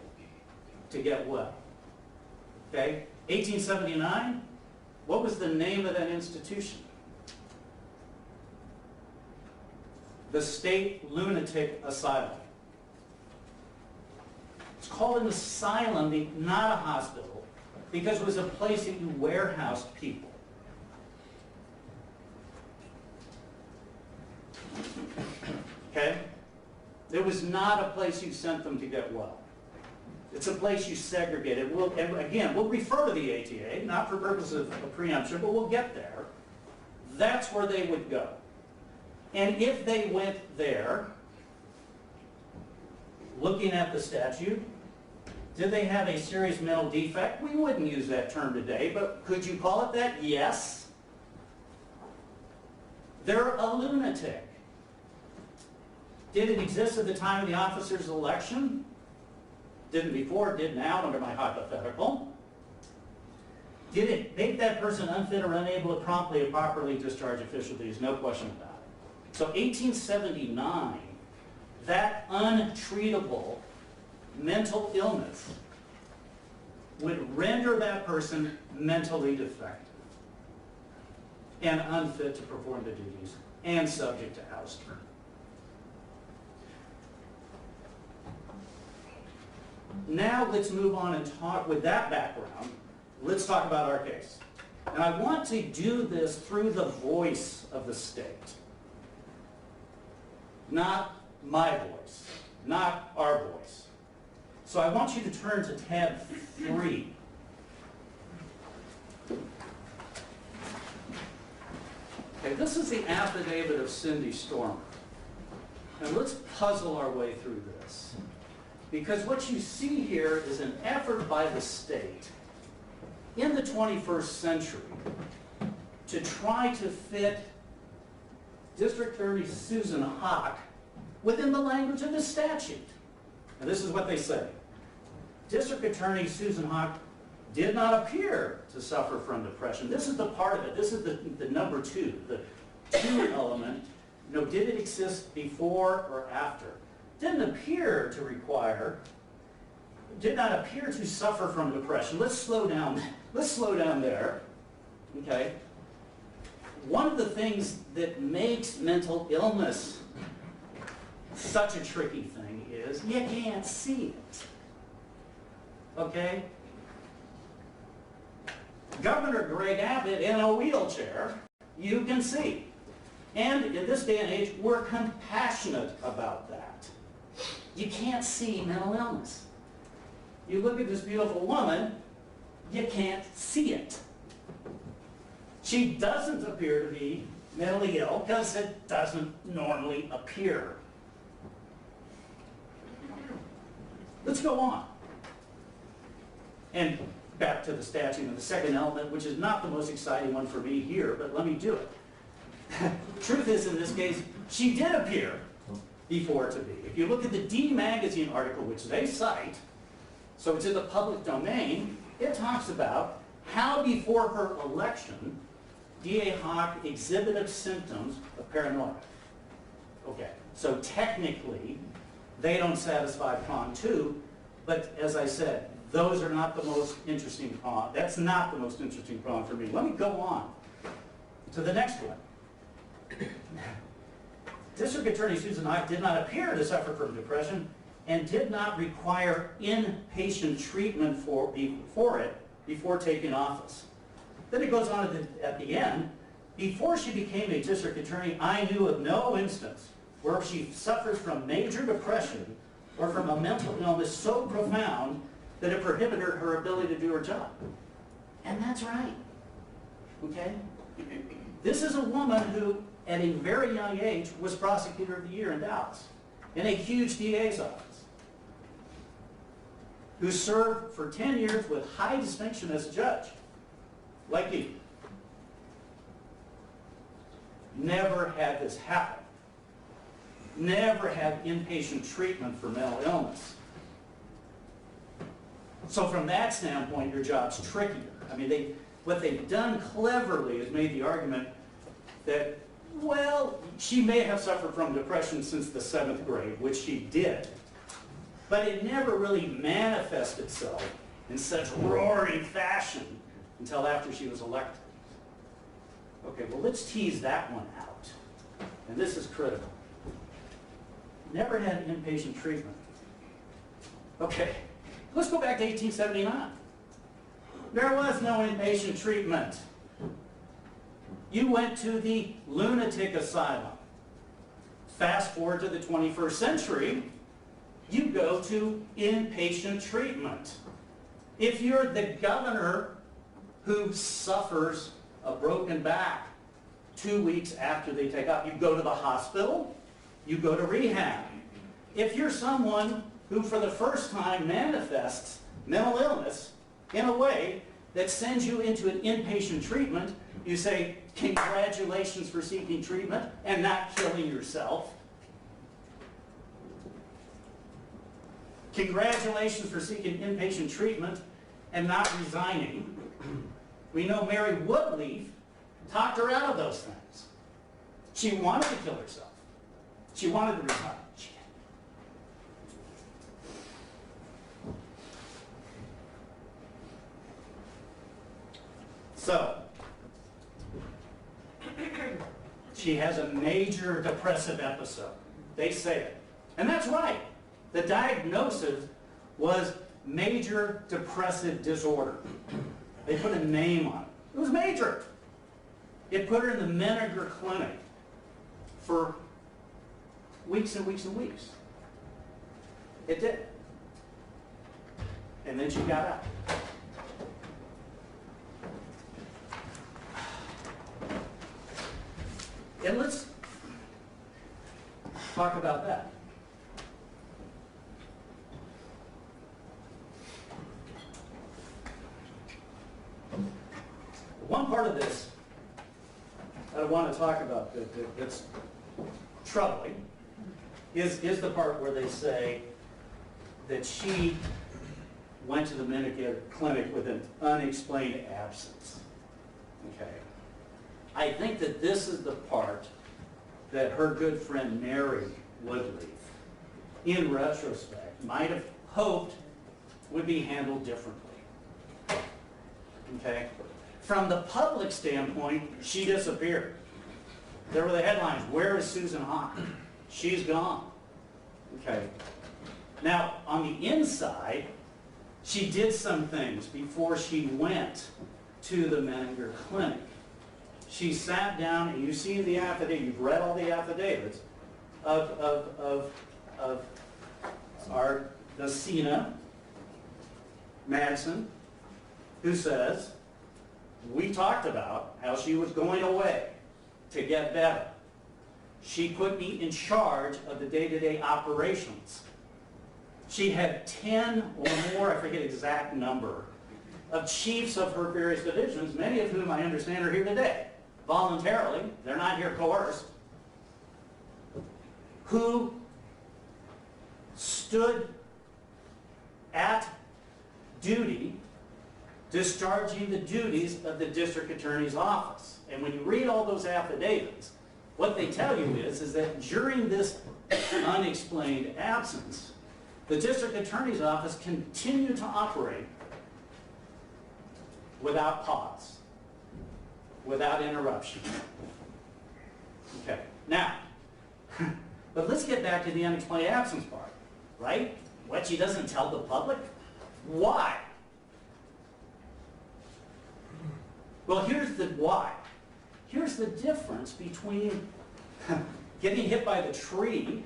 L: to get well. Okay? 1879, what was the name of that institution? The State Lunatic Asylum. It's called an asylum, not a hospital, because it was a place that you warehoused people. Okay? It was not a place you sent them to get well. It's a place you segregate it. And again, we'll refer to the ATA, not for purposes of preemption, but we'll get there. That's where they would go. And if they went there, looking at the statute, did they have a serious mental defect? We wouldn't use that term today, but could you call it that? Yes. They're a lunatic. Did it exist at the time of the officer's election? Didn't before, did now, under my hypothetical. Did it make that person unfit or unable to promptly or properly discharge official duties? No question about it. So 1879, that untreatable mental illness would render that person mentally defective and unfit to perform the duties and subject to ouster. Now let's move on and talk, with that background, let's talk about our case. And I want to do this through the voice of the state. Not my voice, not our voice. So I want you to turn to tab 3. Okay, this is the affidavit of Cindy Stormer. And let's puzzle our way through this. Because what you see here is an effort by the state in the 21st century to try to fit District Attorney Susan Haack within the language of the statute. And this is what they say. District Attorney Susan Haack did not appear to suffer from depression. This is the part of it. This is the number 2, the 2 element. You know, did it exist before or after? Didn't appear to require, did not appear to suffer from depression. Let's slow down. Let's slow down there. Okay? One of the things that makes mental illness such a tricky thing is you can't see it. Okay? Governor Greg Abbott in a wheelchair, you can see. And in this day and age, we're compassionate about that. You can't see mental illness. You look at this beautiful woman, you can't see it. She doesn't appear to be mentally ill because it doesn't normally appear. Let's go on. And back to the statute and the second element, which is not the most exciting one for me here, but let me do it. Truth is, in this case, she did appear before to be. If you look at the D Magazine article, which they cite, so it's in the public domain, it talks about how before her election, D.A. Haack exhibited symptoms of paranoia. Okay, so technically, they don't satisfy prong 2, but as I said, those are not the most interesting prong. That's not the most interesting prong for me. Let me go on to the next one. District Attorney Susan Haack did not appear to suffer from depression and did not require inpatient treatment for it before taking office. Then it goes on at the end. Before she became a district attorney, I knew of no instance where she suffers from major depression or from a mental illness so profound that it prohibited her ability to do her job. And that's right. Okay? This is a woman who, at a very young age, was prosecutor of the year in Dallas, in a huge DA's office, who served for 10 years with high distinction as a judge, like you. Never had this happen. Never had inpatient treatment for mental illness. So from that standpoint, your job's trickier. I mean, what they've done cleverly is made the argument that, well, she may have suffered from depression since the 7th grade, which she did, but it never really manifested itself in such roaring fashion until after she was elected. Okay, well, let's tease that one out. And this is critical. Never had inpatient treatment. Okay, let's go back to 1879. There was no inpatient treatment. You went to the lunatic asylum. Fast forward to the 21st century, you go to inpatient treatment. If you're the governor who suffers a broken back 2 weeks after they take off, you go to the hospital, you go to rehab. If you're someone who for the first time manifests mental illness in a way that sends you into an inpatient treatment, you say, congratulations for seeking treatment and not killing yourself. Congratulations for seeking inpatient treatment and not resigning. We know Mary Woodleaf talked her out of those things. She wanted to kill herself. She wanted to resign. She didn't. So, she has a major depressive episode. They say it. And that's right. The diagnosis was major depressive disorder. They put a name on it. It was major. It put her in the Menninger Clinic for weeks and weeks and weeks. It did. And then she got out. And let's talk about that. One part of this that I want to talk about that's troubling is the part where they say that she went to the Menninger Clinic with an unexplained absence. Okay. I think that this is the part that her good friend Mary Woodleaf, in retrospect, might have hoped would be handled differently. Okay? From the public standpoint, she disappeared. There were the headlines, "Where is Susan Hawk?" She's gone. Okay. Now, on the inside, she did some things before she went to the Menninger Clinic. She sat down, and you see the affidavit, you've read all the affidavits of our Dacina Madsen, who says, we talked about how she was going away to get better. She put me in charge of the day-to-day operations. She had 10 or more, I forget exact number, of chiefs of her various divisions, many of whom I understand are here today, voluntarily, they're not here coerced, who stood at duty discharging the duties of the district attorney's office. And when you read all those affidavits, what they tell you is that during this unexplained absence, the district attorney's office continued to operate without pause, without interruption. Okay, now, but let's get back to the unexplained absence part, right? What she doesn't tell the public? Why? Well, here's the why. Here's the difference between getting hit by the tree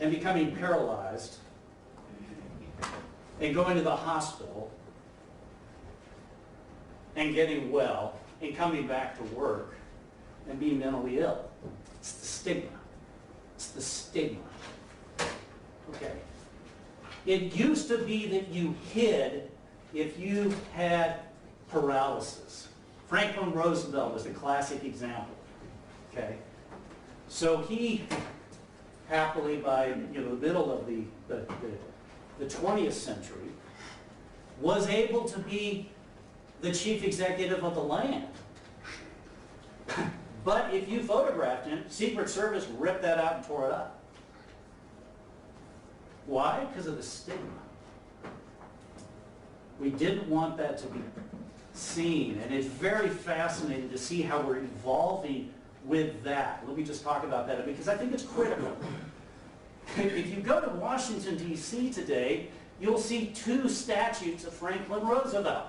L: and becoming paralyzed and going to the hospital and getting well and coming back to work and being mentally ill. It's the stigma. It's the stigma. Okay. It used to be that you hid if you had paralysis. Franklin Roosevelt was a classic example. Okay. So he happily, by the middle of the 20th century, was able to be the chief executive of the land. But if you photographed him, Secret Service ripped that out and tore it up. Why? Because of the stigma. We didn't want that to be seen, and it's very fascinating to see how we're evolving with that. Let me just talk about that because I think it's critical. If you go to Washington, D.C. today, you'll see 2 statues of Franklin Roosevelt.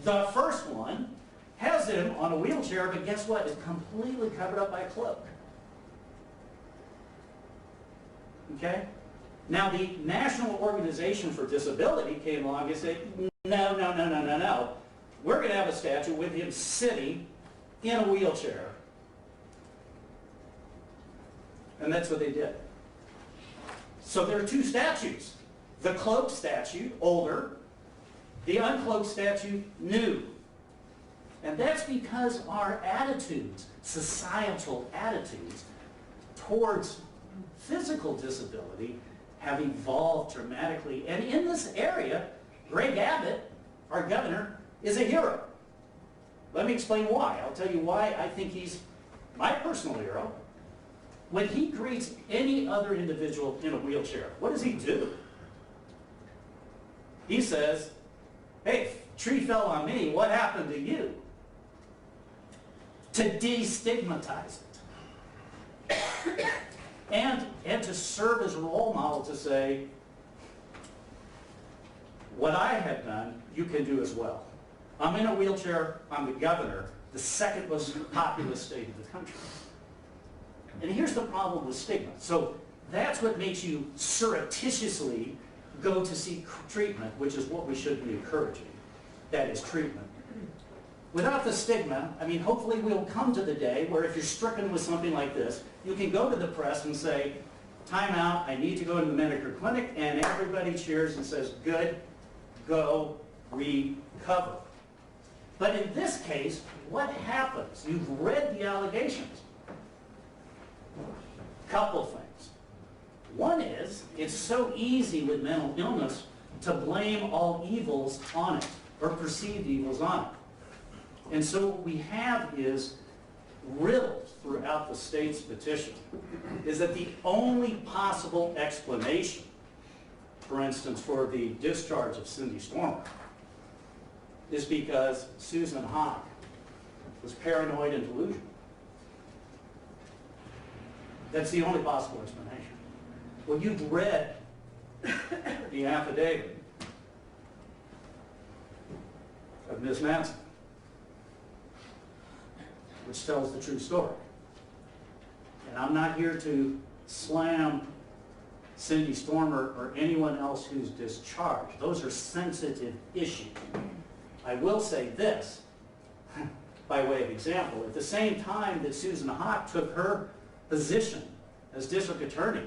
L: The first one has him on a wheelchair, but guess what? It's completely covered up by a cloak. Okay? Now, the National Organization for Disability came along and said, no, no, no, no, no, no. We're going to have a statue with him sitting in a wheelchair. And that's what they did. So there are two statues. The cloaked statue, older. The uncloaked statue, new. And that's because our attitudes, societal attitudes, towards physical disability have evolved dramatically. And in this area, Greg Abbott, our governor, is a hero. Let me explain why. I'll tell you why I think he's my personal hero. When he greets any other individual in a wheelchair, what does he do? He says, hey, tree fell on me, what happened to you? To destigmatize it. And to serve as a role model to say, what I have done, you can do as well. I'm in a wheelchair, I'm the governor, the second most populous state in the country. And here's the problem with stigma. So that's what makes you surreptitiously go to seek treatment, which is what we should be encouraging. That is treatment. Without the stigma, I mean, hopefully we'll come to the day where if you're stricken with something like this, you can go to the press and say, time out, I need to go to the medical clinic, and everybody cheers and says, good, go, recover. But in this case, what happens? You've read the allegations. Couple things. One is, it's so easy with mental illness to blame all evils on it, or perceived evils on it. And so what we have is riddled throughout the state's petition is that the only possible explanation, for instance, for the discharge of Cindy Stormer, is because Susan Hawk was paranoid and delusional. That's the only possible explanation. Well, you've read the affidavit of Ms. Manson, which tells the true story. And I'm not here to slam Cindy Stormer or anyone else who's discharged. Those are sensitive issues. I will say this, by way of example. At the same time that Susan Hawk took her position as district attorney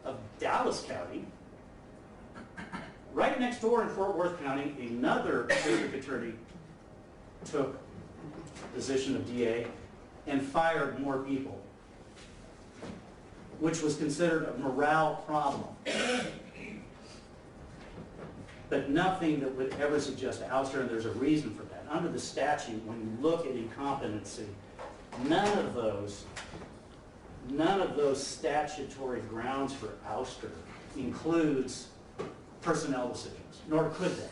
L: of Dallas County, right next door in Fort Worth County, another district attorney took the position of DA and fired more people, which was considered a morale problem. But nothing that would ever suggest ouster, and there's a reason for that. Under the statute, when you look at incompetency, none of those statutory grounds for ouster includes personnel decisions, nor could they.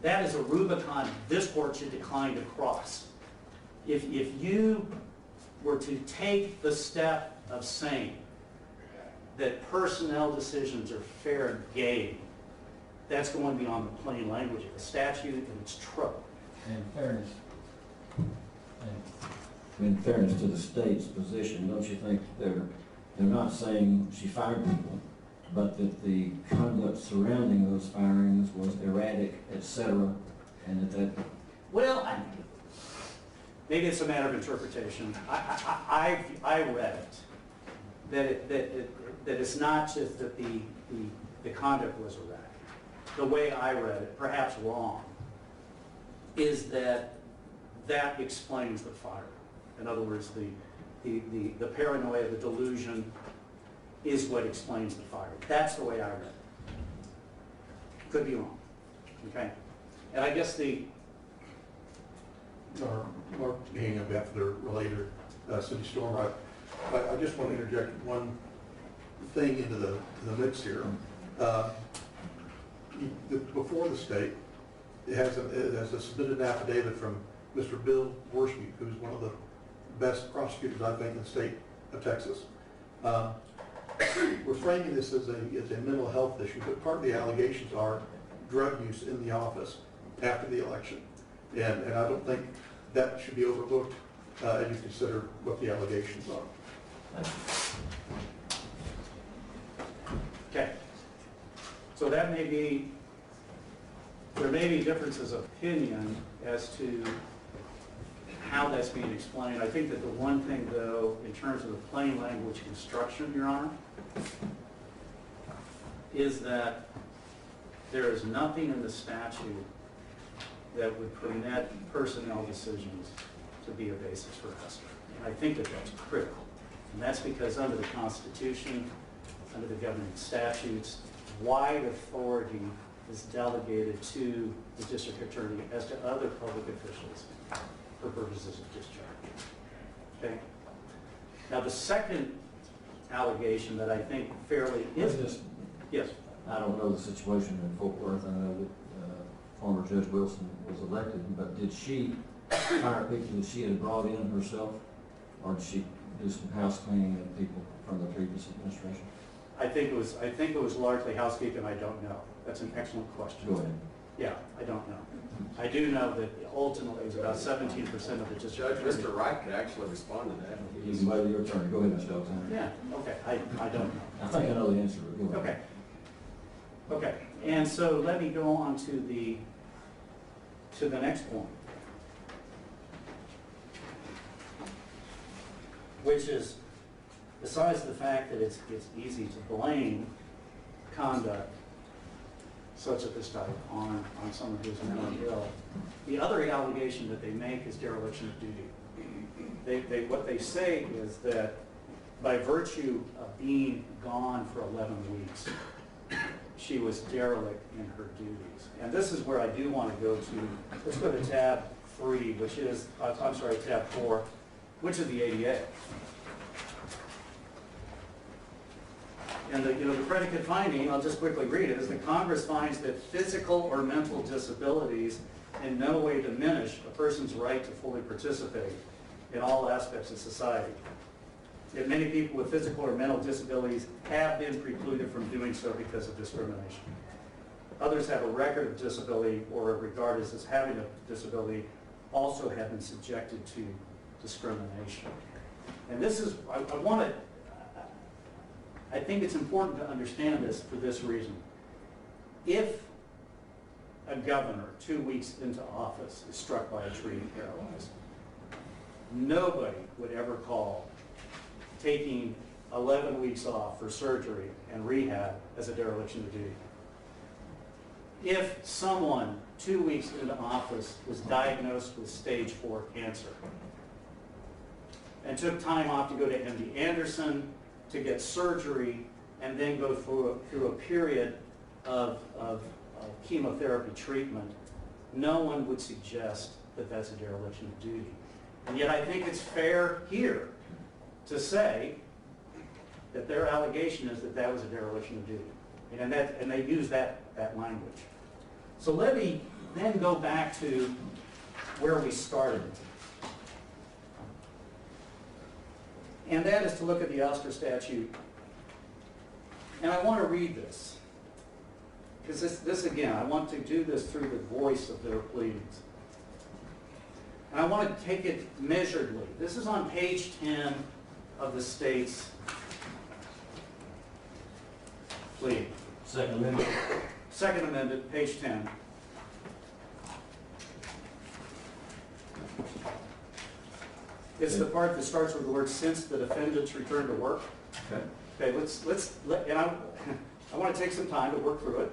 L: That is a Rubicon this court should decline to cross. If you were to take the step of saying that personnel decisions are fair game, that's going beyond the plain language of the statute, and it's trouble.
D: In fairness to the state's position, don't you think they're not saying she fired people, but that the conduct surrounding those firings was erratic, etc., and that
L: Well, maybe it's a matter of interpretation. I read it that it's not just that the conduct was erratic. The way I read it, perhaps wrong, is that explains the fire. In other words, the paranoia, the delusion is what explains the fire. That's the way I read it. Could be wrong. Okay? And I guess
C: Mark being on behalf of the relator, Cindy Storm, I just want to interject one thing into the mix here. Before the state, it has a submitted affidavit from Mr. Bill Worshby, who's one of the best prosecutors, I think, in the state of Texas. We're framing this as a mental health issue, but part of the allegations are drug use in the office after the election. And I don't think that should be overlooked as you consider what the allegations are.
L: Okay. So that may be, there may be differences of opinion as to how that's being explained. I think that the one thing, though, in terms of the plain language construction, Your Honor, is that there is nothing in the statute that would permit personnel decisions to be a basis for arrest. And I think that that's critical. And that's because under the Constitution, under the governing statutes, wide authority is delegated to the district attorney as to other public officials for purposes of discharge. Okay? Now the second allegation that I think fairly is, yes.
D: I don't know the situation in Fort Worth. I know that former Judge Wilson was elected, but did she hire people that she had brought in herself, or did she do some house cleaning of people from the previous administration?
L: I think it was largely housekeeping. I don't know. That's an excellent question.
D: Go ahead.
L: Yeah, I don't know. I do know that ultimately it was about 17% of the district.
E: Judge, Mr. Wright could actually respond to that.
D: You can wait your turn. Go ahead, Mr. Alexander.
L: Yeah, okay, I don't know.
D: I think I know the answer, but go ahead.
L: Okay. Okay, and so let me go on to the next point, which is, besides the fact that it's easy to blame conduct such as this type on someone who's mentally ill, the other allegation that they make is dereliction of duty. What they say is that by virtue of being gone for 11 weeks, she was derelict in her duties. And this is where I do want to go to, let's go to tab 3, which is, I'm sorry, tab 4, which is the ADA. And the predicate finding, I'll just quickly read it, is that Congress finds that physical or mental disabilities in no way diminish a person's right to fully participate in all aspects of society. Yet many people with physical or mental disabilities have been precluded from doing so because of discrimination. Others have a record of disability or are regarded as having a disability, also have been subjected to discrimination. And this is, I think it's important to understand this for this reason. If a governor 2 weeks into office is struck by a tree and paralyzed, nobody would ever call taking 11 weeks off for surgery and rehab as a dereliction of duty. If someone 2 weeks into office was diagnosed with stage 4 cancer and took time off to go to MD Anderson to get surgery and then go through a period of chemotherapy treatment, no one would suggest that that's a dereliction of duty. And yet I think it's fair here to say that their allegation is that that was a dereliction of duty. And they use that language. So let me then go back to where we started. And that is to look at the Ouster statute. And I want to read this. Because this again, I want to do this through the voice of their pleadings. And I want to take it measuredly. This is on page 10 of the state's plea.
D: Second Amendment.
L: Second Amendment, page 10. It's the part that starts with the word "since the defendant's return to work." Okay, and I want to take some time to work through it.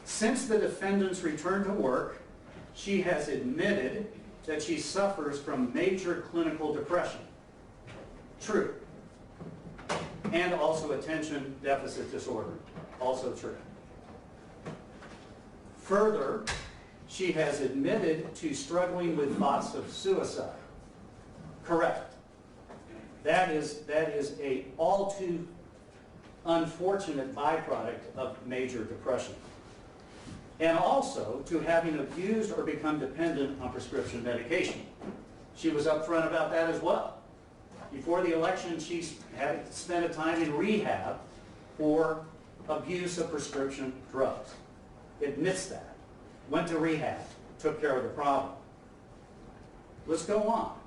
L: Since the defendant's return to work, she has admitted that she suffers from major clinical depression. True. And also attention deficit disorder. Also true. Further, she has admitted to struggling with thoughts of suicide. Correct. That is a all too unfortunate byproduct of major depression. And also to having abused or become dependent on prescription medication. She was upfront about that as well. Before the election, she had spent a time in rehab for abuse of prescription drugs. Admits that. Went to rehab. Took care of the problem. Let's go on.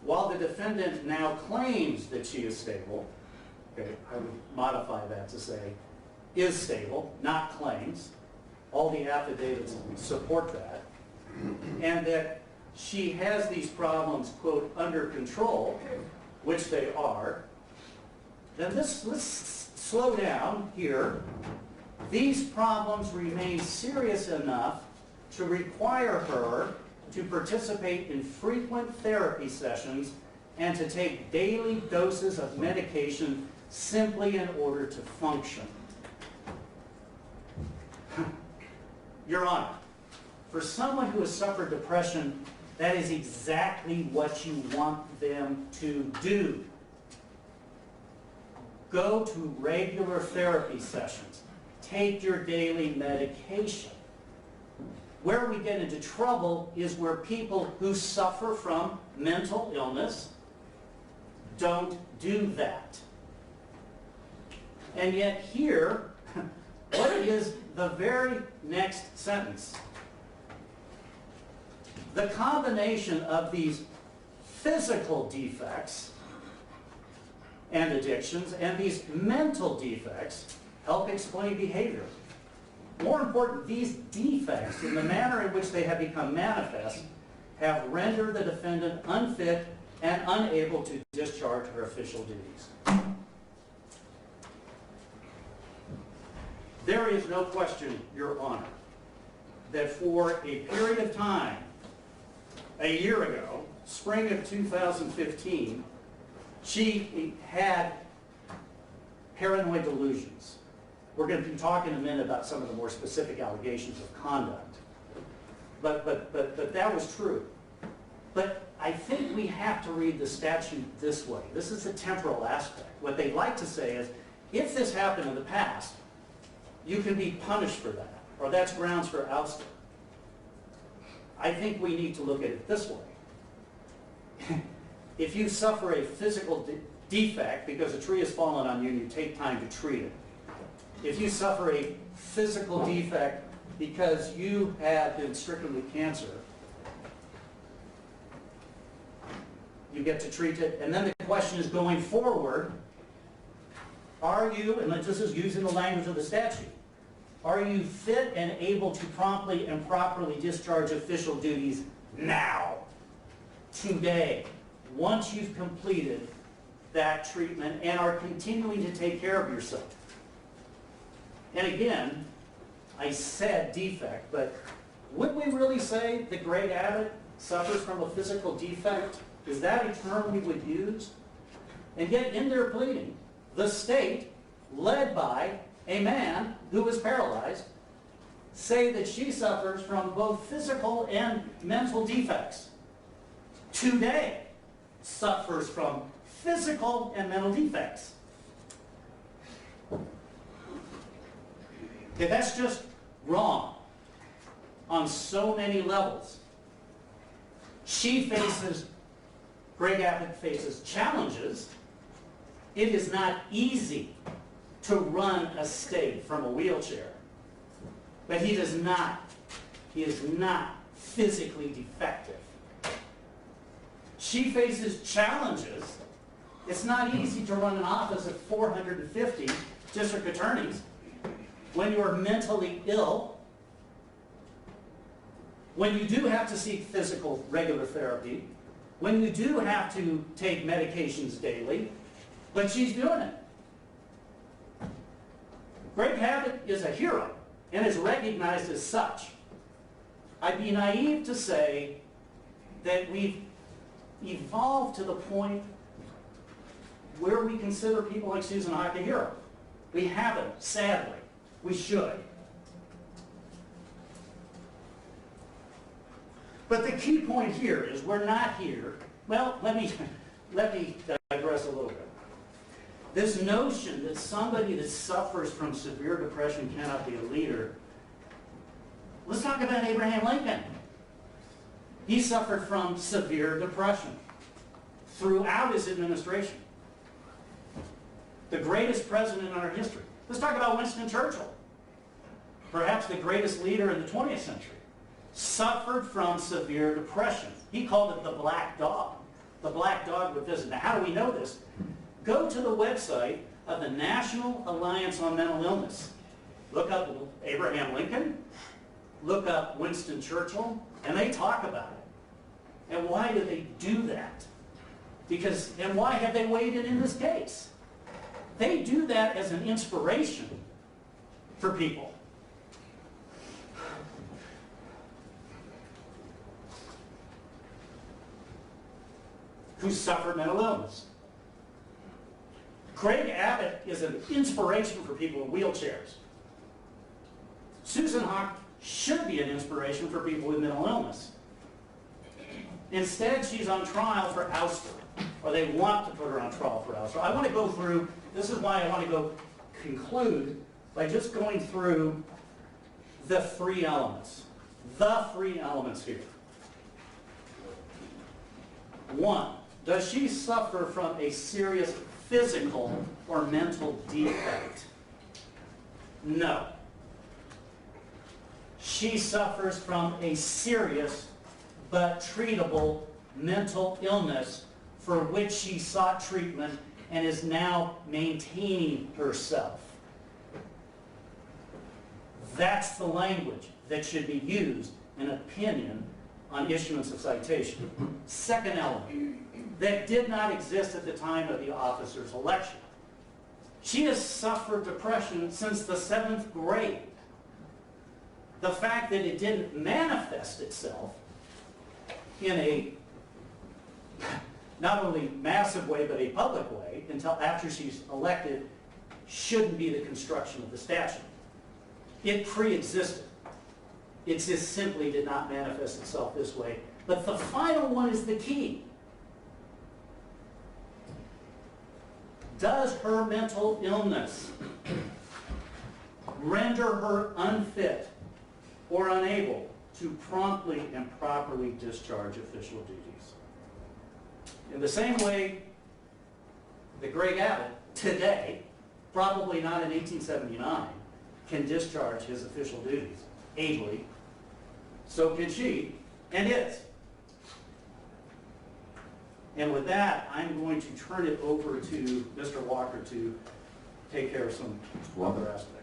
L: While the defendant now claims that she is stable, okay, I would modify that to say, is stable, not claims. All the affidavits support that. And that she has these problems, quote, under control, which they are. Then let's slow down here. These problems remain serious enough to require her to participate in frequent therapy sessions and to take daily doses of medication simply in order to function. Your Honor, for someone who has suffered depression, that is exactly what you want them to do. Go to regular therapy sessions. Take your daily medication. Where we get into trouble is where people who suffer from mental illness don't do that. And yet here, what is the very next sentence? The combination of these physical defects and addictions and these mental defects help explain behavior. More important, these defects, in the manner in which they have become manifest, have rendered the defendant unfit and unable to discharge her official duties. There is no question, Your Honor, that for a period of time, a year ago, spring of 2015, she had paranoid delusions. We're going to be talking in a minute about some of the more specific allegations of conduct. But that was true. But I think we have to read the statute this way. This is the temporal aspect. What they like to say is, if this happened in the past, you can be punished for that, or that's grounds for ousting. I think we need to look at it this way. If you suffer a physical defect because a tree has fallen on you and you take time to treat it, if you suffer a physical defect because you have been stricken with cancer, you get to treat it. And then the question is, going forward, are you, and this is using the language of the statute, are you fit and able to promptly and properly discharge official duties now, today, once you've completed that treatment and are continuing to take care of yourself? And again, I said defect, but would we really say that Greg Abbott suffers from a physical defect? Is that a term we would use? And yet in their pleading, the state, led by a man who was paralyzed, say that she suffers from both physical and mental defects. Today suffers from physical and mental defects. Okay, that's just wrong on so many levels. Greg Abbott faces challenges. It is not easy to run a state from a wheelchair, but he is not physically defective. She faces challenges. It's not easy to run an office of 450 district attorneys when you're mentally ill, when you do have to seek physical regular therapy, when you do have to take medications daily, but she's doing it. Greg Abbott is a hero and is recognized as such. I'd be naive to say that we've evolved to the point where we consider people like Susan Haack a hero. We haven't, sadly. We should. But the key point here is we're not here. Well, let me digress a little bit. This notion that somebody that suffers from severe depression cannot be a leader. Let's talk about Abraham Lincoln. He suffered from severe depression throughout his administration. The greatest president in our history. Let's talk about Winston Churchill. Perhaps the greatest leader in the 20th century. Suffered from severe depression. He called it the black dog. The black dog would visit. Now, how do we know this? Go to the website of the National Alliance on Mental Illness. Look up Abraham Lincoln, look up Winston Churchill, and they talk about it. And why do they do that? And why have they weighed in this case? They do that as an inspiration for people. Who suffered mental illness. Greg Abbott is an inspiration for people in wheelchairs. Susan Hawk should be an inspiration for people with mental illness. Instead, she's on trial for ouster, or they want to put her on trial for ouster. I want to go through, this is why I want to conclude by just going through the three elements. The three elements here. 1, does she suffer from a serious physical or mental defect? No. She suffers from a serious but treatable mental illness for which she sought treatment and is now maintaining herself. That's the language that should be used in opinion on issuance of citation. Second element, that did not exist at the time of the officer's election. She has suffered depression since the 7th grade. The fact that it didn't manifest itself in a not only massive way but a public way until after she's elected shouldn't be the construction of the statute. It pre-existed. It just simply did not manifest itself this way. But the final one is the key. Does her mental illness render her unfit or unable to promptly and properly discharge official duties? In the same way that Greg Abbott today, probably not in 1879, can discharge his official duties ably, so can she, and is. And with that, I'm going to turn it over to Mr. Walker to take care of some other aspects.